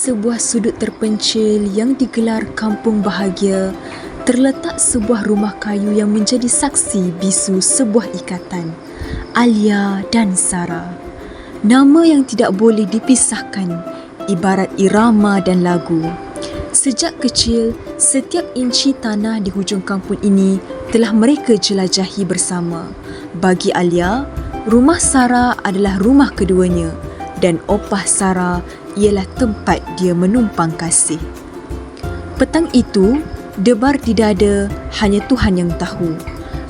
sebuah sudut terpencil yang digelar Kampung Bahagia, terletak sebuah rumah kayu yang menjadi saksi bisu sebuah ikatan, Alia dan Sarah. Nama yang tidak boleh dipisahkan, ibarat irama dan lagu. Sejak kecil, setiap inci tanah di hujung kampung ini telah mereka jelajahi bersama. Bagi Alia, rumah Sarah adalah rumah keduanya dan opah Sarah ialah tempat dia menumpang kasih. Petang itu, debar di dada hanya Tuhan yang tahu.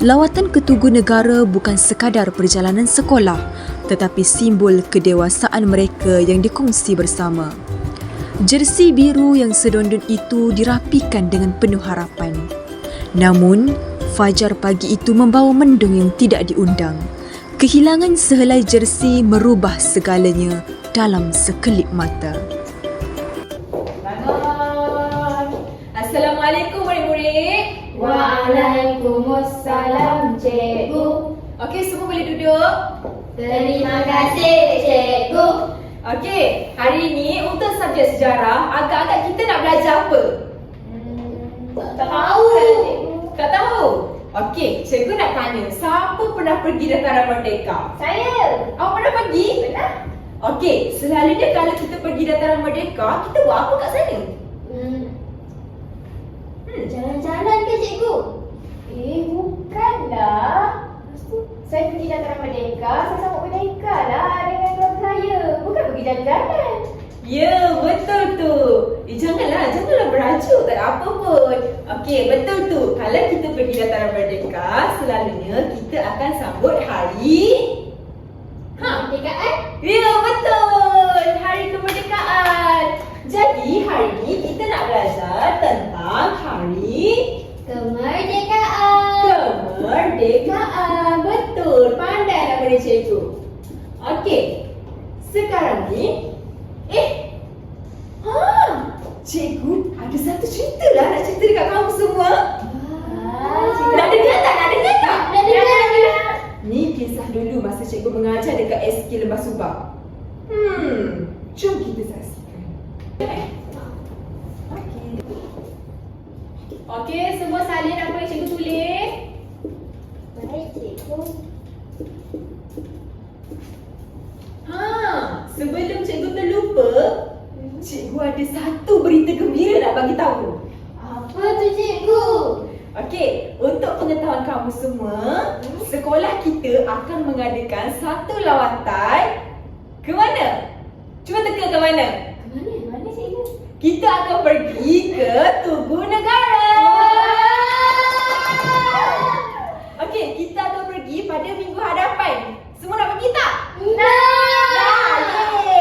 Lawatan ke Tugu Negara bukan sekadar perjalanan sekolah, tetapi simbol kedewasaan mereka yang dikongsi bersama. Jersi biru yang sedondon itu dirapikan dengan penuh harapan. Namun, fajar pagi itu membawa mendung yang tidak diundang. Kehilangan sehelai jersi merubah segalanya dalam sekelip mata. Assalamualaikum murid-murid. Waalaikumsalam cikgu. Okey, semua boleh duduk? Terima kasih cikgu. Okey, hari ini untuk subjek sejarah, agak-agak kita nak belajar apa? Tak tahu. Tak tahu? Okey, cikgu nak tanya, siapa pernah pergi Dataran Merdeka? Saya. Awak pernah pergi? Pernah. Okey, selalunya kalau kita pergi Dataran Merdeka, kita buat apa kat sana? Jalan-jalan ke cikgu? Bukanlah. Saya pergi Dataran Merdeka, saya sambut merdeka lah dengan keluarga saya. Bukan pergi jalan-jalan. Ya, betul tu. Janganlah berajuk, tak ada apa pun. Okey, betul tu. Kalau kita pergi Dataran Merdeka, selalunya kita akan sambut hari Kemerdekaan? Ya, betul. Hari kemerdekaan. Jadi, hari ini kita nak belajar tentang hari Kemerdekaan. kemerdekaan. Betul. Pandai nak beri cikgu. Okey. Sekarang ni cikgu ada satu cerita lah nak cerita dekat kamu semua. Nak dengar tak? Nak dengar. Ni kisah dulu masa cikgu mengajar dekat SK Lembah Subang. Jom kita saksikan. Okey, semua salin apa yang cikgu tulis. Baik cikgu. Sebelum cikgu terlupa, cikgu ada satu berita gembira nak bagi tahu. Apa tu cikgu? Okey, untuk pengetahuan kamu semua, sekolah kita akan mengadakan satu lawatan ke mana? Cuba teka ke mana? Mana cikgu? Kita akan pergi ke Tugu Negara. Okey, kita akan pergi pada minggu hadapan. Semua nak pergi tak?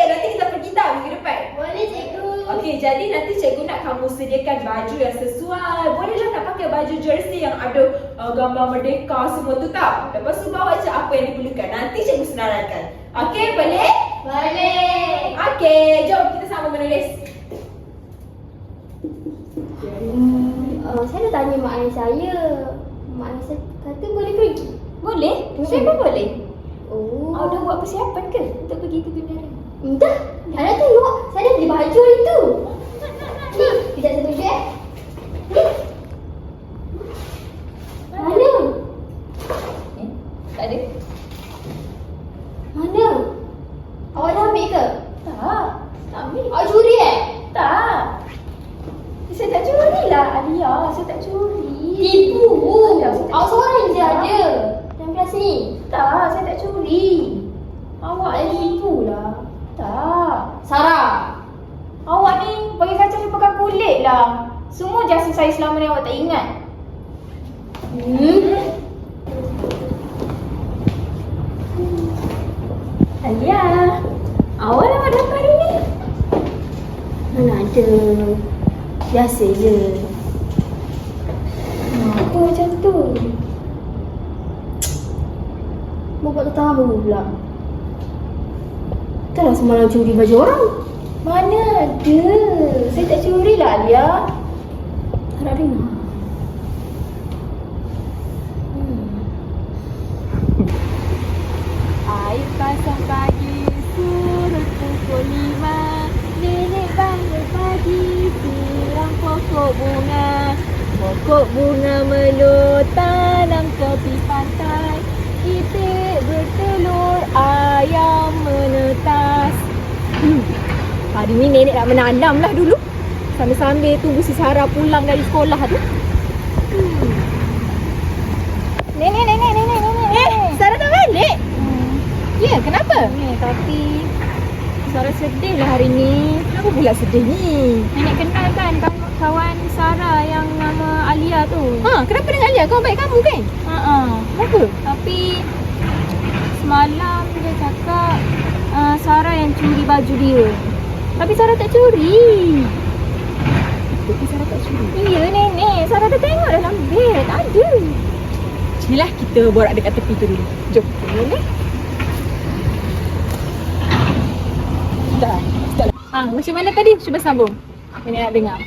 Nanti kita pergi tak minggu depan? Boleh cikgu. Okey, jadi nanti cikgu nak kamu sediakan baju yang sesuai. Bolehlah tak pakai baju jersey yang ada gambar merdeka semua tu tak? Lepas tu bawa je apa yang diperlukan. Nanti cikgu senaraikan. Okey, boleh? Boleh. Okey, jom kita sama menulis. Saya nak tanya mak ayah saya. Mak ayah saya kata boleh pergi. Boleh? Siapa boleh? Oh. Awak dah buat persiapan ke untuk pergi ke negara? Dah. Anda tengok. Saya dah beli baju hari tu. Ni, tidak saya tunjuk Ni. Mana? Tak ada. Mana? Awak dah ambil ke? Tak ambil. Awak curi Tak. Saya tak curi lah, Alia. Saya tak curi. Tipu. Alah, saya tak Awak seorang curi je lah. ada dalam kelas ni. Tak, saya tak curi. Awak yang tipu lah. Tak. Sarah. Awak ni bagi kacau lupakan kulit lah. Semua jasa saya selama ni awak tak ingat. Alia, awak lama datang hari ni? Mana ada. Biasa je. Kenapa macam tu? Bapak tak tahu pula. Taklah semalam curi baju orang. Mana ada? Saya tak curi lah, Alia. Harap dengar. Air pasang pagi, surut pukul 5. Nenek bangun Pokok bunga melur tanam tepi pantai. Itik bertelur, ayam menetas. Hari ni nenek nak menanam lah dulu. Sambil-sambil tunggu si Sarah pulang dari sekolah tu. Nenek. Sarah dah balik? Ya, kenapa? Tapi Sarah sedih lah hari ni. Kenapa pula sedih ni? nenek kenal kan kawan Sarah yang nama Alia tu. Kenapa dengan Alia? Kawan baik kamu kan? Kenapa? Tapi semalam dia cakap Sarah yang curi baju dia. Tapi Sarah tak curi. Tapi Sarah tak curi. Iya nenek, Sarah dah tengok dalam beg. Ada. Sinilah kita borak dekat tepi tu dulu. Jom. Boleh? Dah. Macam mana tadi? Cuba sambung. Nenek nak dengar.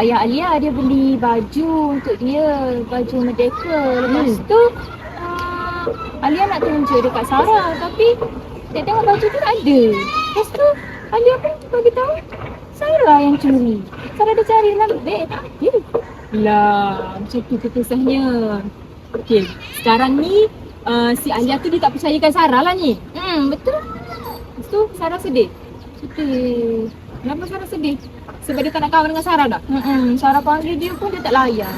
Ayah Alia dia beli baju untuk dia, baju Merdeka. Lepas tu Alia nak tunjuk dekat Sarah, tapi dia tengok baju tu tak ada. Lepas tu Alia pun bagi tahu Sarah yang curi. Sarah dah cari dalam beg, tak ada. Lah, macam tu kisahnya. Okey, sekarang ni si Alia tu dia tak percayakan Sarah lah ni. Betul. Lepas tu Sarah sedih. Sedih. Kenapa Sarah sedih? Sebab dia tak nak kawan dengan Sarah dah? Sarah panggil dia pun dia tak layan.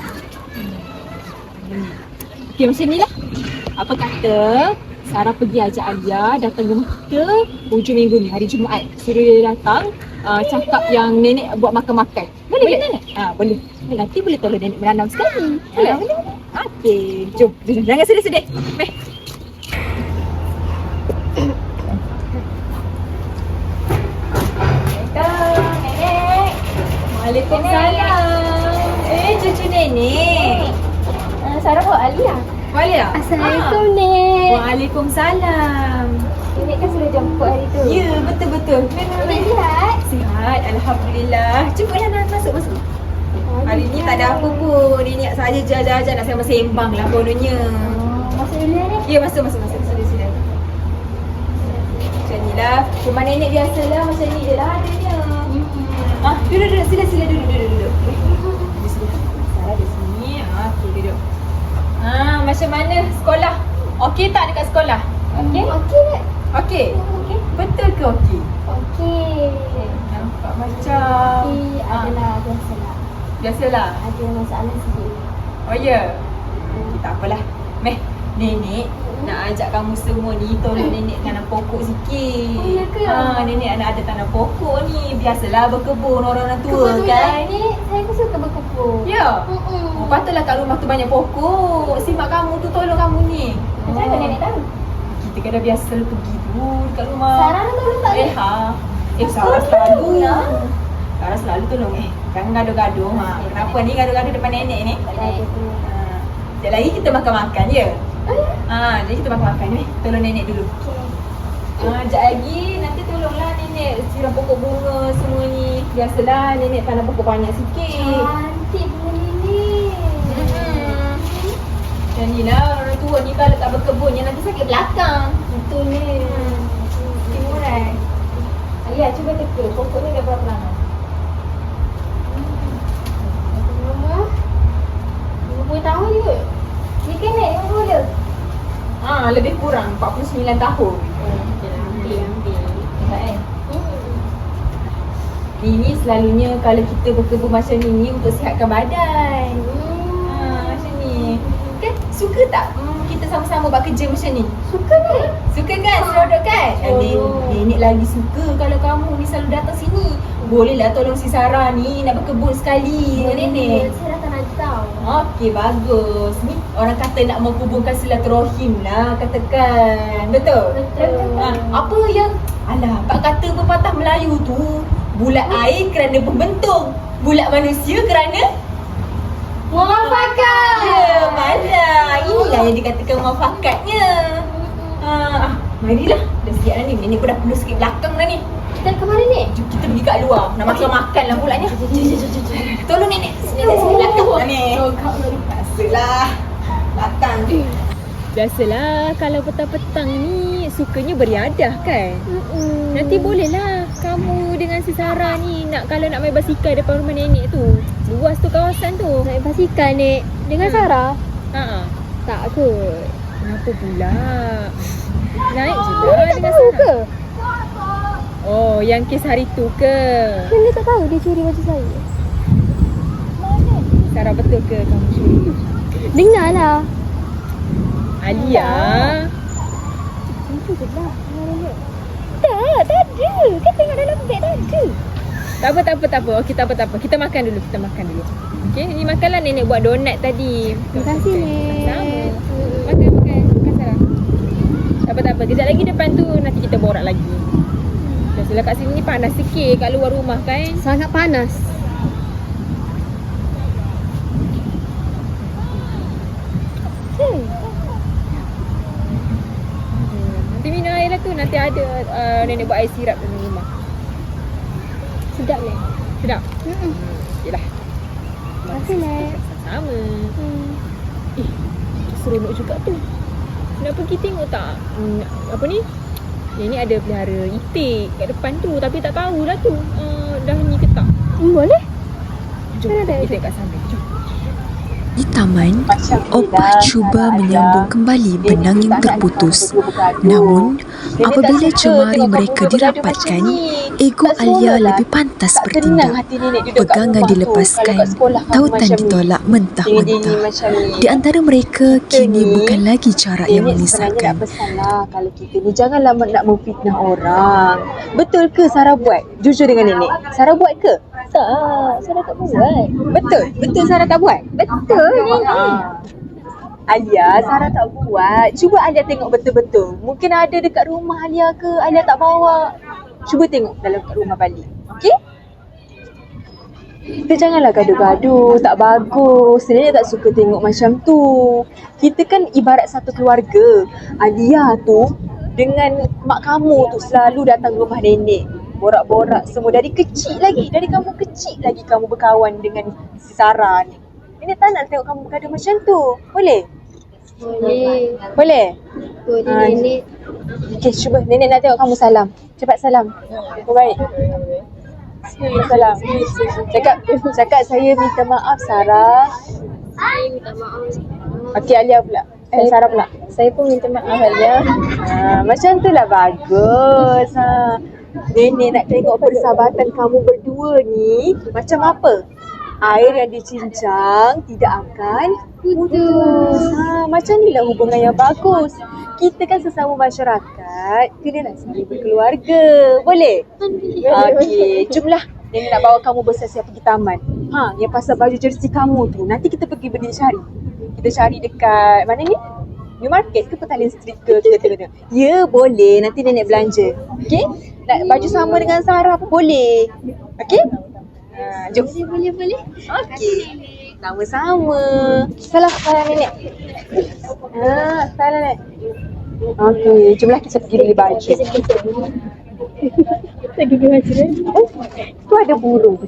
Okey, macam ni lah. Apa kata Sarah pergi ajak Alia datang rumah kita hujung minggu ni, hari Jumaat. Suruh dia datang cakap yang nenek buat makan-makan. Boleh ke nenek? Boleh. Nanti boleh tolong nenek menanam sekali. Boleh? Boleh. Okey, jom. Jangan sedih-sedih. Meh. Nenek. Waalaikumsalam. Cucu nenek. Sarah buat Alia. Alia. Assalamualaikum, Nek. Waalaikumsalam. Nenek kan sudah jemput hari tu. Ya, betul-betul. Nenek sihat? Sihat, Alhamdulillah. Cukuplah nak masuk. Hari ni tak ada apa pun. Nenek saja jalan-jalan nak sembang lah kononnya. Masuk dulu Nek. Ya, masuk. Sila. Macam ni lah. Rumah nenek biasalah macam ni je lah adanya. Duduk. Sila duduk. Sarah di sini. Okey, duduk. Macam mana sekolah? Okey tak dekat sekolah? Okey, Nek. Okey. Okey. Betul ke okey? Okey. Nampak macam Adalah biasalah. biasalah. Ada masalah sikit. Oh ya. Tak apalah. Meh, nenek nak ajak kamu semua ni tolong nenek tanam pokok sikit. Oh, ya ke? Nenek nak ada tanam pokok ni. Biasalah berkebun orang tua Kebetulan kan. Nek, saya pun suka berkebun. Ya. Patutlah kat rumah tu banyak pokok. Si mak kamu tu tolong kamu ni. Macam mana Nenek tahu? Kita kan dah biasa pergi tu dekat rumah. Sarah nak tolong tak Nek? Sarah selalu. lah. Sarah selalu tolong. Jangan gaduh-gaduh. Kenapa ni gaduh-gaduh depan nenek ni? Sekejap lagi kita makan-makan ya. Jadi kita makan-makan ni. Tolong nenek dulu. Sekejap lagi nanti tolonglah nenek siram pokok bunga semua ni. Biasalah nenek tanam pokok banyak sikit. Cantik bunga Nenek. Macam ni lah orang tua ni kalau tak berkebun yang nanti sakit belakang. Betul Nek. Timuran. Alia cuba teka pokok ni dah berapa lama? Mama 50 tahun je kot. Ni kan Nek 50 dia. Lebih kurang 49 tahun. Ambil. Nampak kan? Ini selalunya kalau kita berkebun macam ni untuk sihatkan badan. Macam ni. Kan suka tak kita sama-sama buat kerja macam ni? Suka Nek. Suka kan? Seronok kan? Oh. Nenek lagi suka kalau kamu ni selalu datang sini. Bolehlah tolong si Sarah ni nak berkebun sekali dengan nenek. Saya datang nanti tau. Okey, bagus. Ni orang kata nak menghubungkan silaturahim lah katakan. Betul? Betul. Apa yang pak kata pepatah Melayu tu, bulat air kerana pembentung, bulat manusia kerana Muafakat. ya, malah. Inilah yang dikatakan muafakatnya. Marilah. Dah siap dah ni. Nenek pun dah penuh sikit belakang dah ni. Kita ke mana Nek? Jom kita pergi kat luar. Nak makan lah pulaknya. Tolong nenek. Sini belakang lah ni. Biasalah. Belakang. Biasalah kalau petang-petang ni sukanya beriadah kan. Nanti bolehlah kamu kamu dengan si Sarah ni kalau nak main basikal depan rumah nenek tu? Luas tu kawasan tu. Naik basikal ni dengan Sarah? Ha. Tak kot. Kenapa pula? Naik je Dia lah tak dengan tahu Sarah. ke? Oh, yang kes hari tu ke? Kan dia tak tahu dia curi baju saya. Sarah, betul ke kamu curi? Dengar lah. Alia? Itu je lah. Tak ada. Kan tengok dalam beg tak ada. Tak apa. Okey, tak apa. Kita makan dulu. Okey, ni makanlah nenek buat donat tadi. Terima kasih, Nek. Sama. Makan. Makan Sarah. Tak apa. Kejap lagi depan tu nanti kita borak lagi. Biasalah kat sini ni panas sikit kat luar rumah kan. Sangat panas. Nanti minum air lah tu. Nanti ada nenek buat air sirap dalam rumah. Sedap, Nek. Sedap? Okeylah. Terima kasih, Nek. Sama. Seronok juga tu. Nak pergi tengok tak? Apa ni? Nenek ada pelihara itik kat depan tu. Tapi tak tahulah tu dah ni ke tak. Boleh? Jom Mana ada? kita tengok kat sana. Jom. Di taman, Opah cuba menyambung kembali benang yang terputus. Namun, apabila jemari mereka dirapatkan, ego Alia lebih pantas bertindak. Pegangan dilepaskan, tautan ditolak mentah-mentah. Di antara mereka, kini bukan lagi jarak yang memisahkan. Pesanlah kalau kita ni janganlah nak memfitnah orang. Betul ke Sarah buat? Jujur dengan nenek. Sarah buat ke? Tak. Sarah tak buat. Betul Sarah tak buat? Betul, Nek. Alia, Sarah tak buat. Cuba Alia tengok betul-betul. Mungkin ada dekat rumah Alia ke, Alia tak bawa. Cuba tengok dalam kat rumah balik. Okey? Kita janganlah gaduh-gaduh, tak bagus. Nenek tak suka tengok macam tu. Kita kan ibarat satu keluarga. Alia tu dengan mak kamu tu selalu datang rumah nenek. Borak-borak semua dari kecil lagi. Dari kamu kecil lagi kamu berkawan dengan si Sarah ni. Nenek tak nak tengok kamu bergaduh macam tu. Boleh? Boleh. Boleh? Boleh, Nek. Okey, cuba nenek nak tengok kamu salam. Cepat salam. Baik. Salam. Cakap saya minta maaf Sarah. Saya minta maaf. Okey, Alia pula. Sarah pula. Saya pun minta maaf, Alia. Macam tu lah bagus. Nenek nak tengok persahabatan kamu berdua ni macam apa? Air yang dicincang tidak akan putus. Macam ni lah hubungan yang bagus. Kita kan sesama masyarakat, kenalah saling berkeluarga. Boleh? Okey, jomlah. Nenek nak bawa kamu bersiap-siap pergi taman. Yang pasal baju jersey kamu tu, nanti kita pergi berdiri cari. Kita cari dekat mana ni? New Market ke Petaling Street ke? Kita tengok. Ya, boleh. Nanti nenek belanja. Okey? Nak baju sama dengan Sarah pun boleh. Okey? Jom. Boleh. Okey. Sama-sama. Salam nenek. Salam nenek. Okey, jomlah kita pergi beli baju. Kita pergi baju, Nek. Tu ada burung.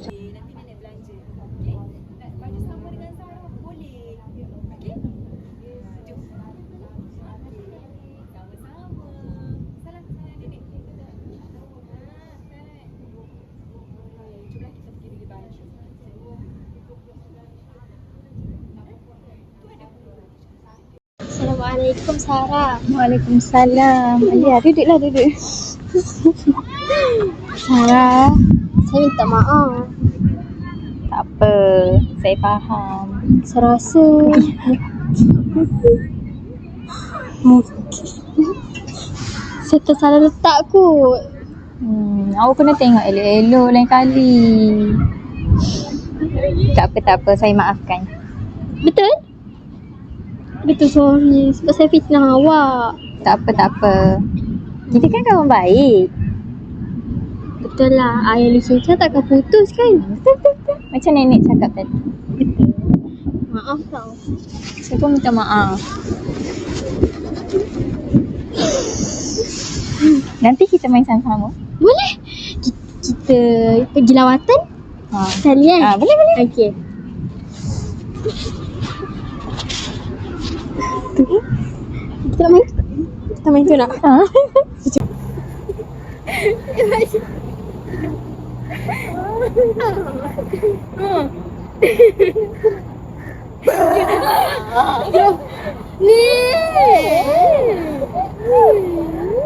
Assalamualaikum, Sarah. Waalaikumsalam. Alia, duduk. Sarah, saya minta maaf. Tak apa, saya faham. Saya rasa mungkin saya tersalah letak kot. Awak kena tengok elok-elok lain kali. Tak apa, saya maafkan. Betul? Betul, sorry. Sebab saya fitnah awak. Tak apa. Kita kan kawan baik. Betul lah. Ayah dicincang takkan putus kan? Betul. Macam nenek cakap tadi. Maaf tau. Saya pun minta maaf. Nanti kita main sama-sama. Boleh? Kita pergi lawatan? Sekali kan? Boleh. Okey. Kita main tu nak? Ni.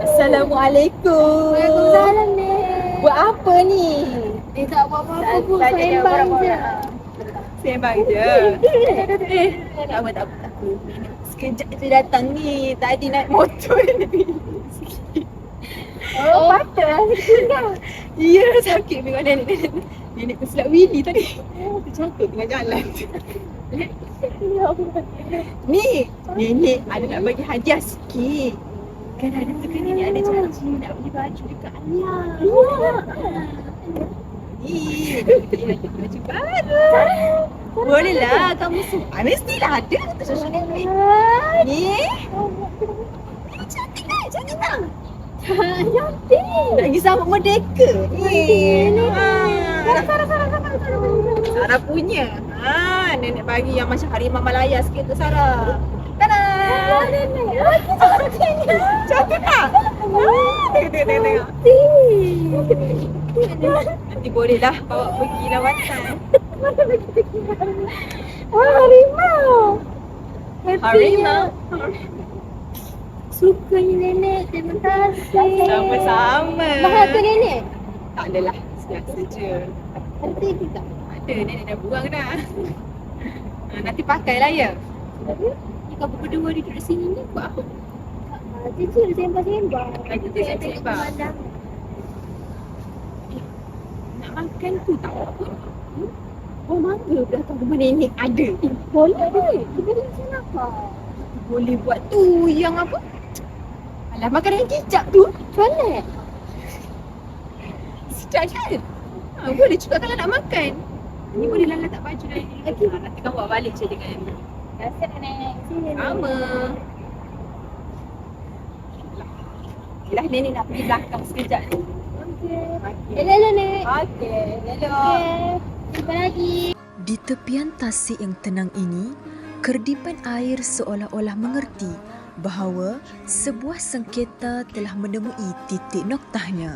Assalamualaikum. Waalaikumsalam ni. Buat apa ni? Tak buat apa-apa pun, sembang je. Sembang je. Tak apa. Sekejap je datang ni. Tadi naik motor ni. Oh, patut lah tinggal. Ya, sakit dengan nenek. Nenek tersilap Willy tadi. Terjatuh tengah jalan. Ni, nenek ada nak bagi hadiah sikit. Kan ada tu kan nenek ada janji nak beli baju dekat Alia. Ni, nenek ada baju baru. Boleh lah, kamu suka. Mestilah ada tu susu nenek. Ni. Ni cantik tak? Cantik tak? Cantik. Nak pergi sambut merdeka ni. Sarah punya. Nenek bagi yang macam harimau Malaya sikit tu Sarah. Tada! Nenek, lagi cantiknya. Cantik tak? Tengok. Nanti boleh lah bawa pergi lawatan. Harimau. Harimau. Sukanya nenek. Terima kasih. Sama-sama. Mahal ke nenek? Tak adalah. Biasa je. Ada juga. Ada, nenek dah buang dah. Nanti pakailah ya. Jika berdua dia duduk sini ni buat apa? Cucu sembang-sembang. Cucu sembang. Nak makan tu tak apa. Oh, mangga belakang rumah nenek ada. Boleh. Kita nak apa? Boleh buat tu yang apa? Alah, makanan kicap tu. Boleh. Sedap kan? Boleh juga kalau nak makan. Ni boleh lah letak baju dah ni. Nanti kau bawa balik je dengan ni. Rasa nenek. Sama. Yelah, nenek nak pergi belakang sekejap ni. Okey. Hello, Nek. Okey, hello. Okey. Jumpa lagi. Di tepian tasik yang tenang ini, kerdipan air seolah-olah mengerti bahawa sebuah sengketa telah menemui titik noktahnya.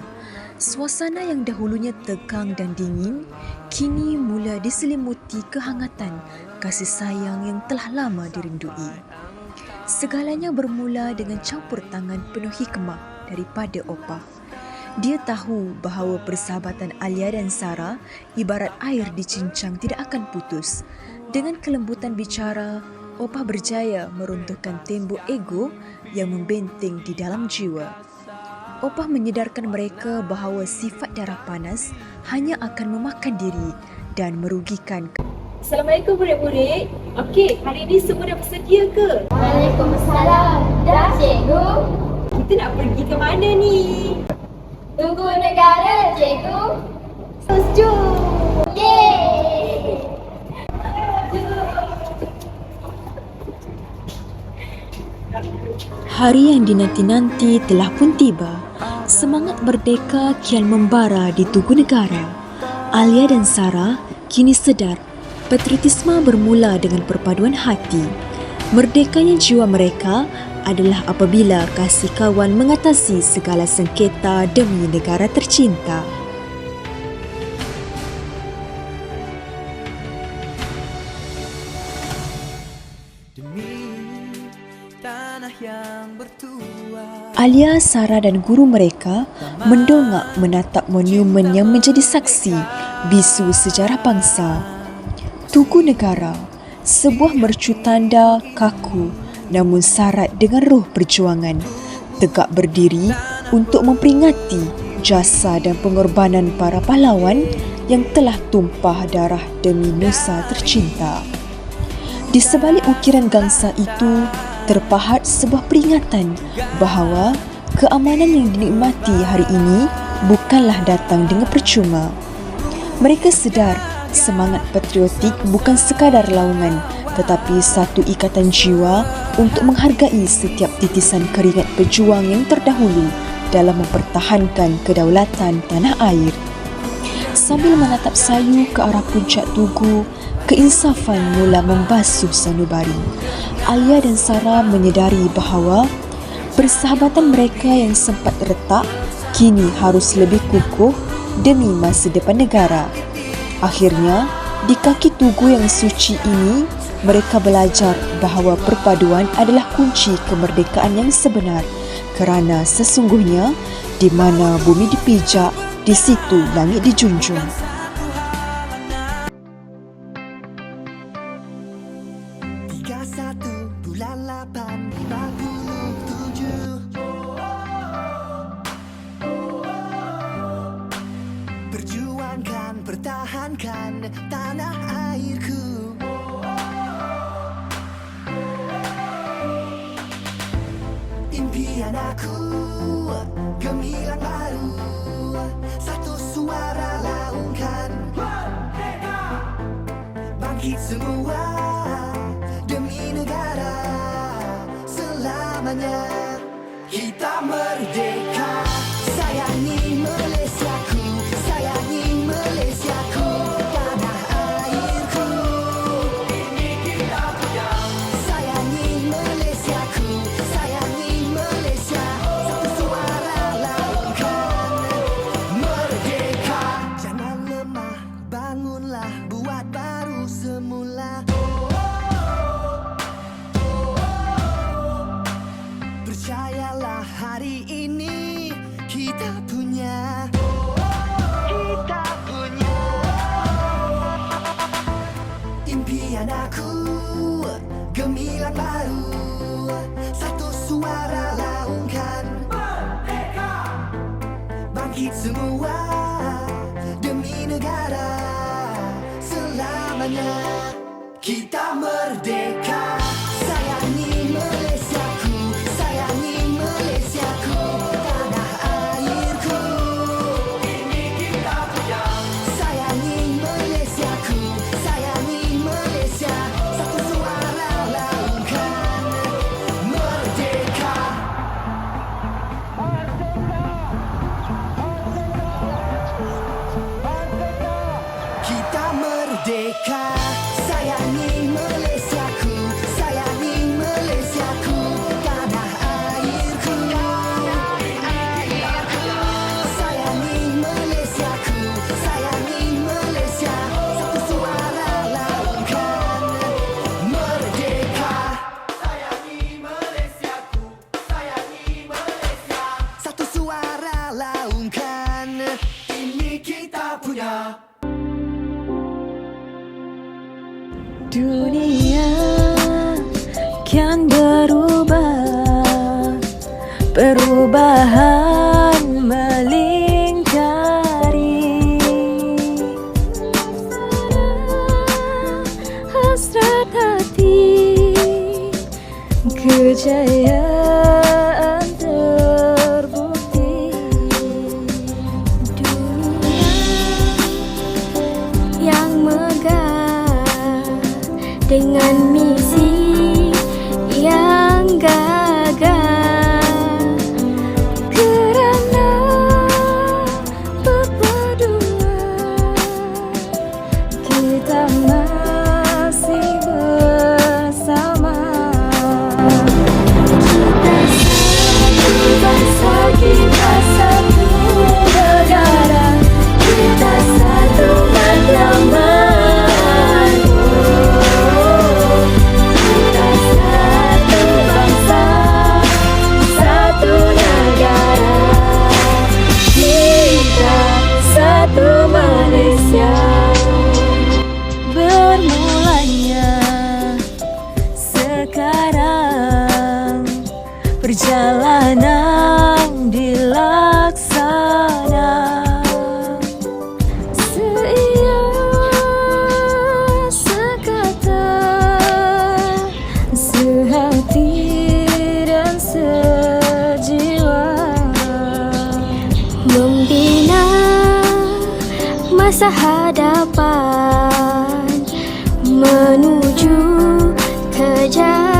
Suasana yang dahulunya tegang dan dingin, kini mula diselimuti kehangatan kasih sayang yang telah lama dirindui. Segalanya bermula dengan campur tangan penuh hikmah daripada Opah. Dia tahu bahawa persahabatan Alia dan Sarah ibarat air dicincang tidak akan putus. Dengan kelembutan bicara, Opah berjaya meruntuhkan tembok ego yang membenteng di dalam jiwa. Opah menyedarkan mereka bahawa sifat darah panas hanya akan memakan diri dan merugikan. Assalamualaikum budak-budak. Okey, hari ni semua dah bersedia ke? Waalaikumsalam. Dah, cikgu. Kita nak pergi ke mana ni? Tunggu negara, cikgu. Setuju. Yeay. Hari yang dinanti-nanti telah pun tiba. Semangat merdeka kian membara di Tugu Negara. Alia dan Sarah kini sedar patriotisme bermula dengan perpaduan hati. Merdekanya jiwa mereka adalah apabila kasih kawan mengatasi segala sengketa demi negara tercinta. Alia, Sarah dan guru mereka mendongak menatap monumen yang menjadi saksi bisu sejarah bangsa. Tugu Negara, sebuah mercu tanda kaku namun syarat dengan roh perjuangan, tegak berdiri untuk memperingati jasa dan pengorbanan para pahlawan yang telah tumpah darah demi nusa tercinta. Di sebalik ukiran gangsa itu terpahat sebuah peringatan bahawa keamanan yang dinikmati hari ini bukanlah datang dengan percuma. Mereka sedar semangat patriotik bukan sekadar laungan tetapi satu ikatan jiwa untuk menghargai setiap titisan keringat pejuang yang terdahulu dalam mempertahankan kedaulatan tanah air. Sambil menatap sayu ke arah puncak tugu, keinsafan mula membasuh sanubari. Alia dan Sarah menyedari bahawa persahabatan mereka yang sempat retak kini harus lebih kukuh demi masa depan negara. Akhirnya, di kaki tugu yang suci ini, mereka belajar bahawa perpaduan adalah kunci kemerdekaan yang sebenar, kerana sesungguhnya di mana bumi dipijak, di situ langit dijunjung. Perjuangkan, pertahankan tanah airku. Impian aku gemilang baru, satu suara laungkan. Bangkit semua demi negara, selamanya kita merdeka. Sayangi Malaysiaku, sayangi Malaysiaku, tanah airku. Ini kita punya. Sayangi Malaysiaku, sayangi Malaysia, satu suara laungkan merdeka. Jangan lemah, bangunlah, buat baru semula. Percayalah hari ini kita punya. Kita punya. Impian aku gemilang baru, satu suara laungkan. Merdeka! Bangkit semua demi negara, selamanya kita merdeka. Sayangi Malaysiaku, sayangi Malaysiaku, tanah airku. Ini kita punya. Sayangi Malaysiaku, sayangi Malaysia, satu suara laungkan merdeka. Kita merdeka. Sayangi Malaysiaku, sayangi Malaysiaku, tanah airku. Sayangi Malaysiaku, sayangi Malaysia, satu suara laungkan merdeka. Sayangi Malaysiaku, sayangi Malaysia, satu suara laungkan. Ini kita punya. Dunia kian berubah, perubahan melingkari. Hasrat hati, kejayaan terbukti. Dunia yang megah dengan misi yang gagah, kerana perpaduan kita masih bersama. Kita satu bangsa, kita satu negara, kita satu matlamat. Bermulanya sekarang perjalanan dilaksana. Seia sekata, Sehati dan sejiwa, membina masa hadapan menuju kejayaan.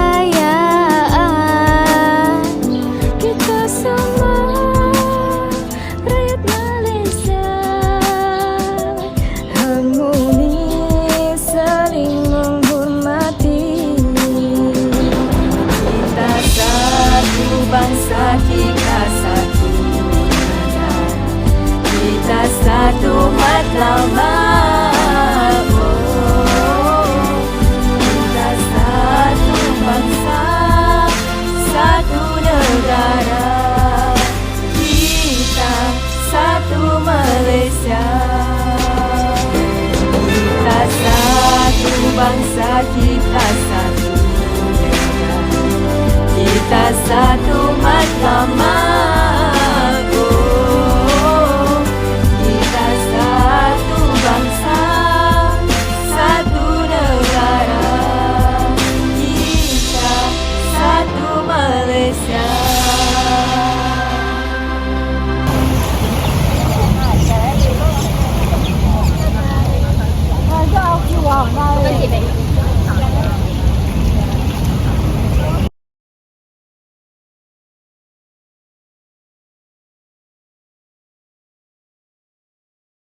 Kita semua rakyat Malaysia, harmoni saling menghormati. kita satu bangsa, kita satu negara, kita satu satu matlamat. Kita satu bangsa, satu negara. Kita satu Malaysia. Kita satu bangsa, kita satu negara. Kita satu matlamat.